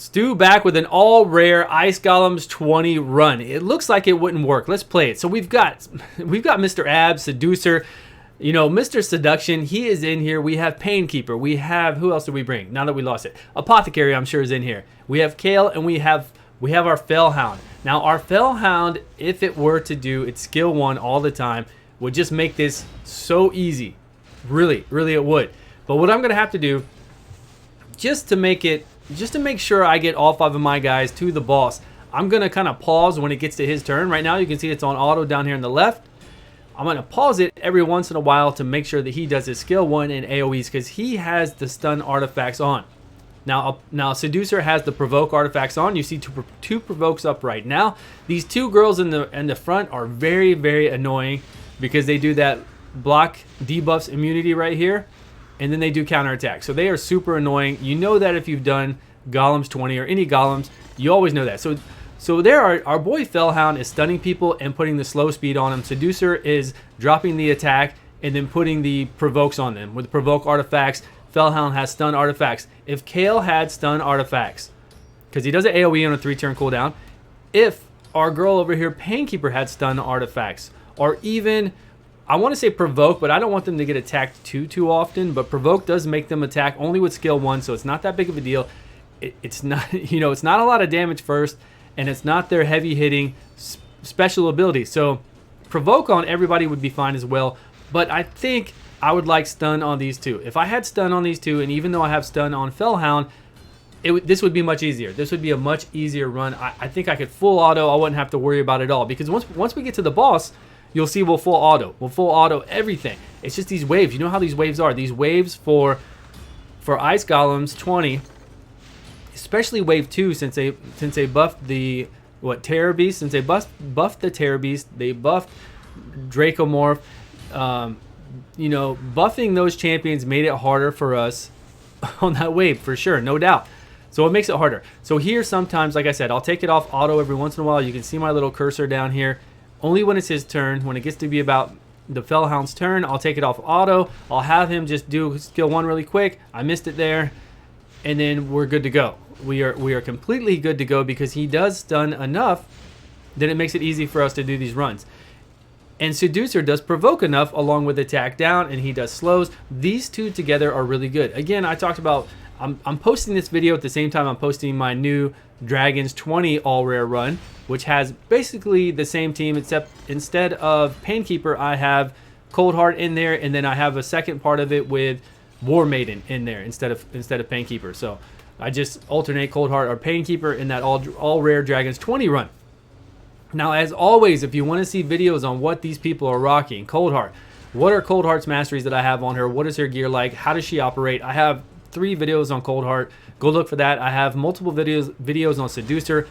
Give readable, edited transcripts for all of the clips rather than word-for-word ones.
Stu back with an all-rare Ice Golems 20 run. It looks like it wouldn't work. Let's play it. So we've got Mr. Abs, Seducer, you know, Mr. Seduction. He is in here. We have Painkeeper. We have, who else did we bring? Now that we lost it, Apothecary, I'm sure, is in here. We have Kale, and we have our Fellhound. Now our Fellhound, if it were to do its skill 1 all the time, would just make this so easy. Really, really, it would. But what I'm gonna have to do, just to make sure I get all 5 of my guys to the boss, I'm going to kind of pause when it gets to his turn. Right now you can see it's on auto down here on the left. I'm going to pause it every once in a while to make sure that he does his skill 1 and AoEs, because he has the stun artifacts on. Now Seducer has the provoke artifacts on. You see two provokes up right now. These 2 girls in the front are very, very annoying because they do that block debuffs immunity right here. And then they do counterattack. So they are super annoying. You know that if you've done Golems 20 or any Golems, you always know that. So there our boy Fellhound is stunning people and putting the slow speed on them. Seducer is dropping the attack and then putting the provokes on them. With the provoke artifacts, Fellhound has stun artifacts. If Kale had stun artifacts, because he does an AoE on a 3-turn cooldown, if our girl over here, Painkeeper, had stun artifacts, or even, I want to say provoke, but I don't want them to get attacked too often. But provoke does make them attack only with skill 1, so it's not that big of a deal. It's not, you know, it's not a lot of damage first, and it's not their heavy hitting special ability. So provoke on everybody would be fine as well. But I think I would like stun on these 2. If I had stun on these 2, and even though I have stun on Fellhound, this would be much easier. This would be a much easier run. I think I could full auto. I wouldn't have to worry about it all, because once we get to the boss, you'll see we'll full auto everything. It's just these waves. You know how these waves are. These waves for Ice Golems 20, especially wave 2, since they buffed the Terror Beast, since they buffed the Terror Beast, they buffed Dracomorph. You know, buffing those champions made it harder for us on that wave, for sure, no doubt. So it makes it harder. So here sometimes, like I said, I'll take it off auto every once in a while. You can see my little cursor down here. Only when it's his turn. When it gets to be about the Fellhound's turn, I'll take it off auto. I'll have him just do skill 1 really quick. I missed it there, and then we're good to go. We are completely good to go, because he does stun enough that it makes it easy for us to do these runs. And Seducer does provoke enough along with attack down, and he does slows. These 2 together are really good. Again, I talked about, I'm posting this video at the same time I'm posting my new Dragons 20 all rare run, which has basically the same team, except instead of Painkeeper, I have Coldheart in there, and then I have a second part of it with War Maiden in there instead of Painkeeper. So I just alternate Coldheart or Painkeeper in that all rare Dragons 20 run. Now, as always, if you want to see videos on what these people are rocking, Coldheart, what are Coldheart's masteries that I have on her? What is her gear like? How does she operate? I have 3 videos on Coldheart. Go look for that. I have multiple videos on Seducer.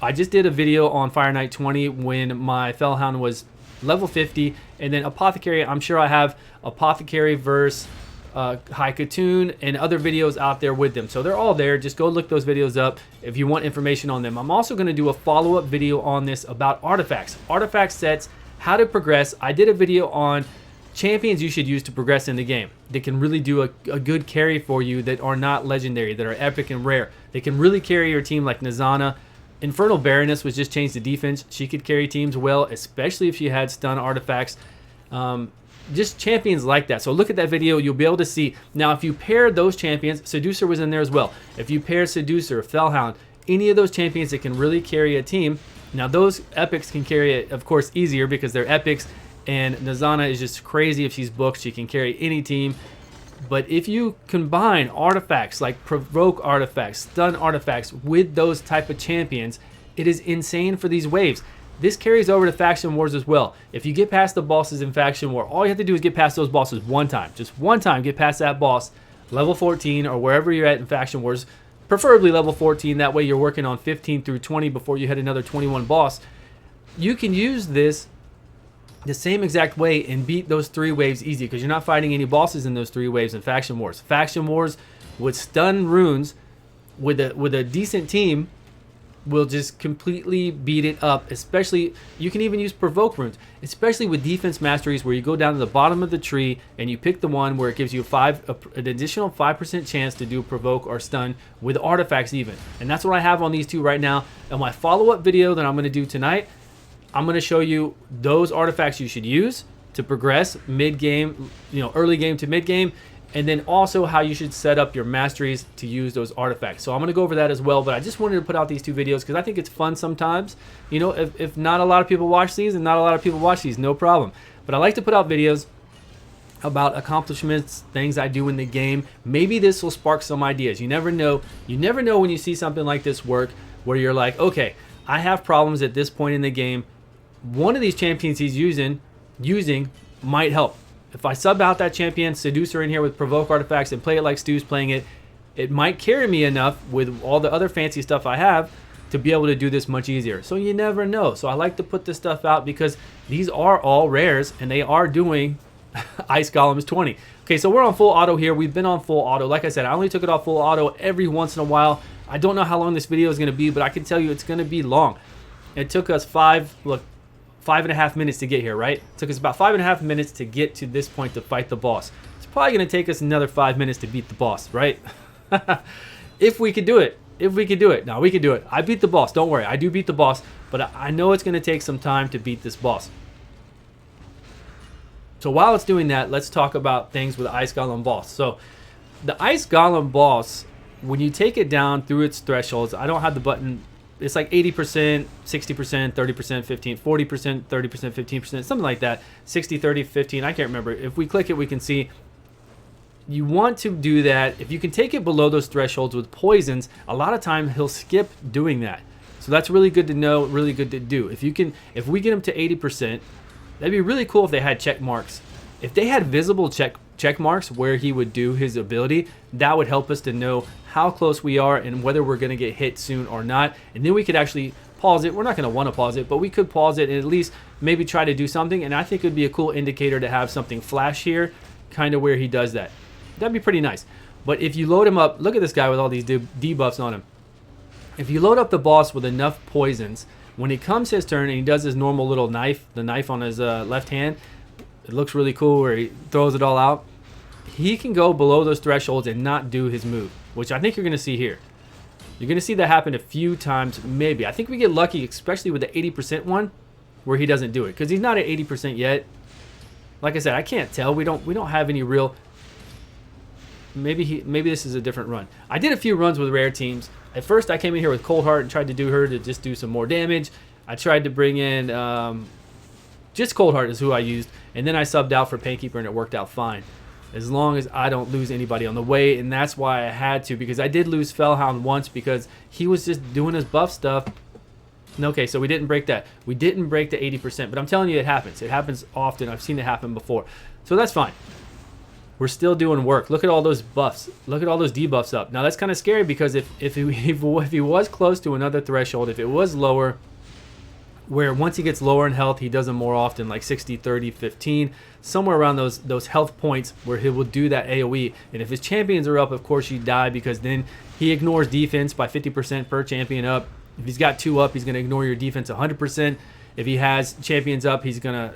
I just did a video on Fire Knight 20 when my Fellhound was level 50, and then Apothecary. I'm sure I have Apothecary versus High Katoon and other videos out there with them. So they're all there. Just go look those videos up if you want information on them. I'm also going to do a follow-up video on this about artifacts, artifact sets, how to progress. I did a video on champions you should use to progress in the game. They can really do a good carry for you that are not legendary, that are epic and rare. They can really carry your team like Nazana. Infernal Baroness was just changed to defense. She could carry teams well, especially if she had stun artifacts. Just champions like that. So look at that video. You'll be able to see. Now, if you pair those champions, Seducer was in there as well. If you pair Seducer, Fellhound, any of those champions that can really carry a team. Now, those epics can carry it, of course, easier because they're epics. And Nazana is just crazy. If she's booked, she can carry any team. But if you combine artifacts like provoke artifacts, stun artifacts with those type of champions, it is insane for these waves. This carries over to Faction Wars as well. If you get past the bosses in Faction War, all you have to do is get past those bosses one time. Just one time, get past that boss, level 14 or wherever you're at in Faction Wars. Preferably level 14, that way you're working on 15 through 20 before you hit another 21 boss. You can use this the same exact way and beat those 3 waves easy, because you're not fighting any bosses in those 3 waves in Faction Wars. Faction Wars with stun runes with a decent team, will just completely beat it up. Especially, you can even use provoke runes, especially with defense masteries, where you go down to the bottom of the tree and you pick the one where it gives you an additional 5% chance to do provoke or stun with artifacts even. And that's what I have on these two right now. In my follow-up video that I'm going to do tonight, I'm going to show you those artifacts you should use to progress mid-game, early game to mid-game, and then also how you should set up your masteries to use those artifacts. So I'm going to go over that as well, but I just wanted to put out these two videos because I think it's fun sometimes. If not a lot of people watch these, and not a lot of people watch these, no problem. But I like to put out videos about accomplishments, things I do in the game. Maybe this will spark some ideas. You never know. You never know when you see something like this work, where you're like, okay, I have problems at this point in the game. One of these champions he's using might help. If I sub out that champion, Seducer in here with provoke artifacts and play it like Stew's playing it, it might carry me enough with all the other fancy stuff I have to be able to do this much easier. So you never know. So I like to put this stuff out because these are all rares and they are doing Ice Golems 20. Okay, so we're on full auto here. We've been on full auto. Like I said, I only took it off full auto every once in a while. I don't know how long this video is going to be, but I can tell you it's going to be long. It took us 5.5 minutes to get here, right? It took us about 5.5 minutes to get to this point to fight the boss. It's probably going to take us another 5 minutes to beat the boss, right? If we could do it. If we could do it. Now, we could do it. I beat the boss. Don't worry. I do beat the boss, but I know it's going to take some time to beat this boss. So while it's doing that, let's talk about things with the Ice Golem boss. So the Ice Golem boss, when you take it down through its thresholds, I don't have the button. It's like 80%, 60%, 30%, 15, 40%, 30%, 15%, something like that. 60, 30, 15, I can't remember. If we click it, we can see. You want to do that. If you can take it below those thresholds with poisons, a lot of time he'll skip doing that. So that's really good to know, really good to do. If we get him to 80%, that'd be really cool if they had check marks. If they had visible check marks where he would do his ability, that would help us to know how close we are and whether we're going to get hit soon or not. And then we could actually pause it. We're not going to want to pause it, but we could pause it and at least maybe try to do something. And I think it would be a cool indicator to have something flash here, kind of where he does that. That'd be pretty nice. But if you load him up, look at this guy with all these debuffs on him. If you load up the boss with enough poisons, when it comes his turn and he does his normal little knife, the knife on his left hand, it looks really cool where he throws it all out. He can go below those thresholds and not do his move, which I think you're going to see here. You're going to see that happen a few times, maybe. I think we get lucky, especially with the 80% one, where he doesn't do it, because he's not at 80% yet. Like I said, I can't tell. We don't have any real. Maybe this is a different run. I did a few runs with rare teams. At first, I came in here with Cold Heart and tried to do her to just do some more damage. I tried to bring in just Cold Heart is who I used, and then I subbed out for Painkeeper, and it worked out fine. As long as I don't lose anybody on the way, and that's why I had to, because I did lose Fellhound once because he was just doing his buff stuff. Okay, so we didn't break that. We didn't break the 80%, but I'm telling you it happens. It happens often. I've seen it happen before. So that's fine. We're still doing work. Look at all those buffs. Look at all those debuffs up. Now that's kind of scary because if he was close to another threshold, if it was lower, where once he gets lower in health, he does them more often, like 60, 30, 15, somewhere around those health points where he will do that AoE. And if his champions are up, of course you die, because then he ignores defense by 50% per champion up. If he's got 2 up, he's going to ignore your defense 100%. If he has champions up, he's gonna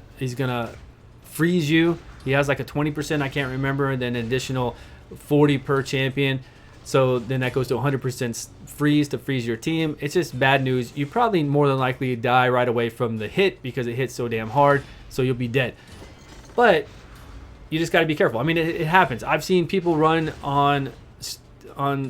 freeze you. He has like a 20%, I can't remember, and then an additional 40 per champion. So then that goes to 100% freeze to freeze your team. It's just bad news. You probably more than likely die right away from the hit because it hits so damn hard, so you'll be dead. But you just got to be careful. I mean, it happens. I've seen people run on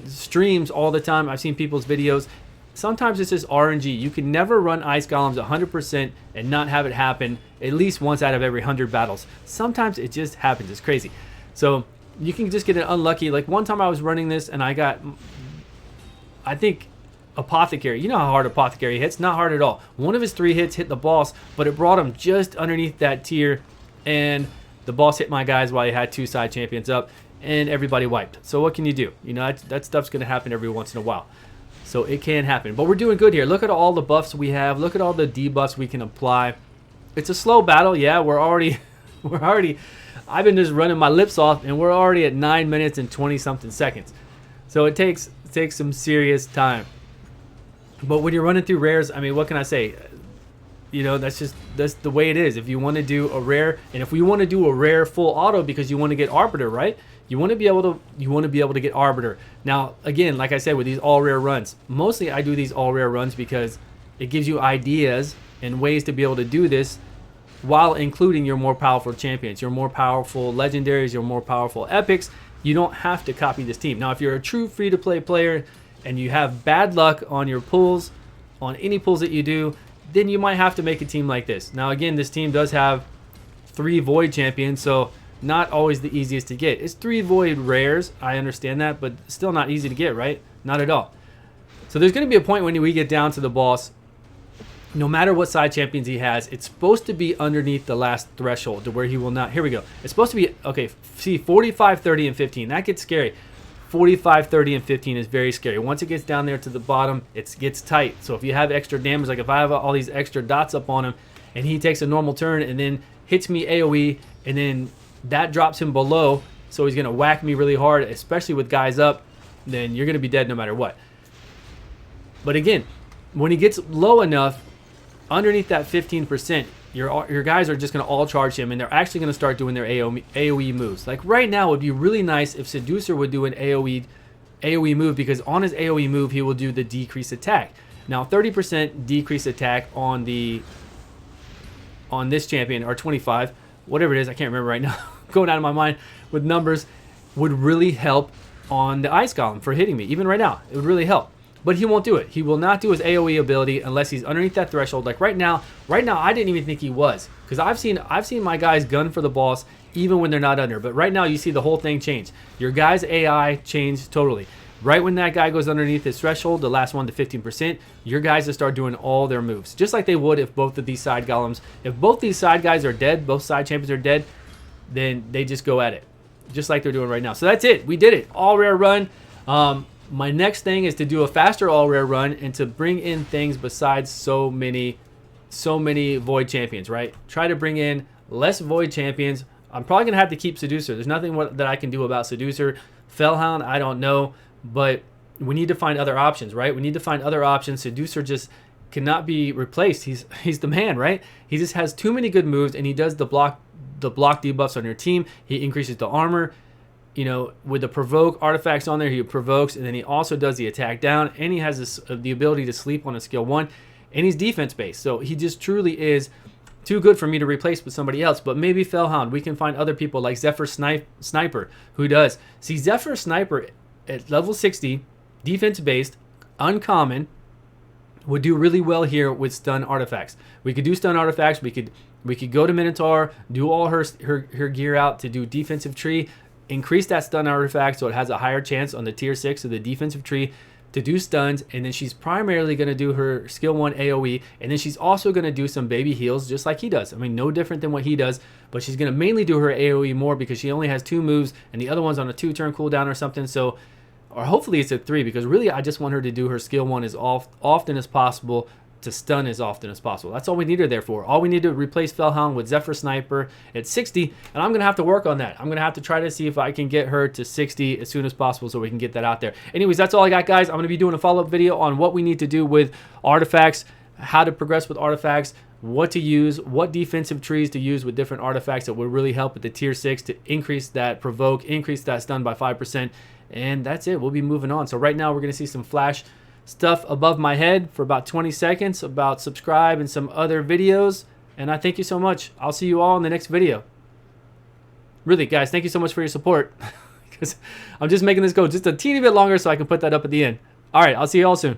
streams all the time. I've seen people's videos. Sometimes it's just RNG. You can never run Ice Golems 100% and not have it happen at least once out of every 100 battles. Sometimes it just happens. It's crazy. So you can just get it unlucky. Like one time I was running this and I got, I think, Apothecary. You know how hard Apothecary hits? Not hard at all. One of his 3 hits hit the boss, but it brought him just underneath that tier, and the boss hit my guys while he had 2 side champions up, and everybody wiped. So what can you do? You know, that stuff's going to happen every once in a while. So it can happen. But we're doing good here. Look at all the buffs we have. Look at all the debuffs we can apply. It's a slow battle. Yeah, we're already I've been just running my lips off, and we're already at 9 minutes and 20 something seconds. So it takes some serious time. But when you're running through rares, I mean, what can I say? You know, that's the way it is. If you want to do a rare, and if we want to do a rare full auto because you want to get Arbiter, right? You want to be able to get Arbiter. Now, again, like I said, with these all rare runs, mostly I do these all rare runs because it gives you ideas and ways to be able to do this while including your more powerful champions, your more powerful legendaries, your more powerful epics. You don't have to copy this team. Now, if you're a true free-to-play player and you have bad luck on your pulls, on any pulls that you do, then you might have to make a team like this. Now, again, this team does have 3 Void champions, so not always the easiest to get. It's 3 Void rares, I understand that, but still not easy to get, right? Not at all. So there's going to be a point when we get down to the boss, no matter what side champions he has, it's supposed to be underneath the last threshold to where he will not. Here we go. It's supposed to be, okay, see, 45, 30, and 15. That gets scary. 45, 30, and 15 is very scary. Once it gets down there to the bottom, it gets tight. So if you have extra damage, like if I have all these extra dots up on him, and he takes a normal turn and then hits me AoE, and then that drops him below, so he's going to whack me really hard, especially with guys up, then you're going to be dead no matter what. But again, when he gets low enough, underneath that 15%, your guys are just going to all charge him, and they're actually going to start doing their AoE moves. Like right now, it would be really nice if Seducer would do an AoE move, because on his AoE move, he will do the decrease attack. Now, 30% decrease attack on this champion, or 25, whatever it is, I can't remember right now, going out of my mind with numbers, would really help on the Ice Golem for hitting me. Even right now, it would really help. But he won't do it. He will not do his AoE ability unless he's underneath that threshold. Like right now, I didn't even think he was, because I've seen my guys gun for the boss even when they're not under. But right now, you see the whole thing change. Your guy's AI changed totally. Right when that guy goes underneath his threshold, the last one to 15%, your guys will start doing all their moves, just like they would if both of these side golems, if both these side guys are dead, both side champions are dead, then they just go at it, just like they're doing right now. So that's it. We did it. All rare run. My next thing is to do a faster all rare run and to bring in things besides so many Void champions, right? Try to bring in less Void champions. I'm probably gonna have to keep Seducer. There's nothing that I can do about Seducer. Fellhound, I don't know, but we need to find other options, right? We need to find other options. Seducer just cannot be replaced. He's the man, right? He just has too many good moves, and he does the block debuffs on your team. He increases the armor. You know, with the provoke artifacts on there, he provokes, and then he also does the attack down, and he has the ability to sleep on a skill 1, and he's defense based. So he just truly is too good for me to replace with somebody else. But maybe Fellhound, we can find other people like Zephyr Sniper, who does. See, Zephyr Sniper at level 60, defense based, uncommon, would do really well here with stun artifacts. We could do stun artifacts. We could go to Minotaur, do all her gear out to do defensive tree, increase that stun artifact so it has a higher chance on the tier 6 of the defensive tree to do stuns, and then she's primarily going to do her skill 1 AoE, and then she's also going to do some baby heals just like he does. I mean, no different than what he does, but she's going to mainly do her AoE more because she only has 2 moves, and the other one's on a 2-turn cooldown or something. So, or hopefully it's a 3, because really I just want her to do her skill 1 as often as possible, to stun as often as possible. That's all we need her there for. All we need to replace Fellhound with Zephyr Sniper at 60, and I'm going to have to work on that. I'm going to have to try to see if I can get her to 60 as soon as possible so we can get that out there. Anyways, that's all I got, guys. I'm going to be doing a follow-up video on what we need to do with artifacts, how to progress with artifacts, what to use, what defensive trees to use with different artifacts that will really help with the tier 6 to increase that provoke, increase that stun by 5%, and that's it. We'll be moving on. So right now we're going to see some flash stuff above my head for about 20 seconds about subscribe and some other videos, and I thank you so much. I'll see you all in the next video. Really, guys, thank you so much for your support, because I'm just making this go just a teeny bit longer so I can put that up at the end. All right, I'll see you all soon.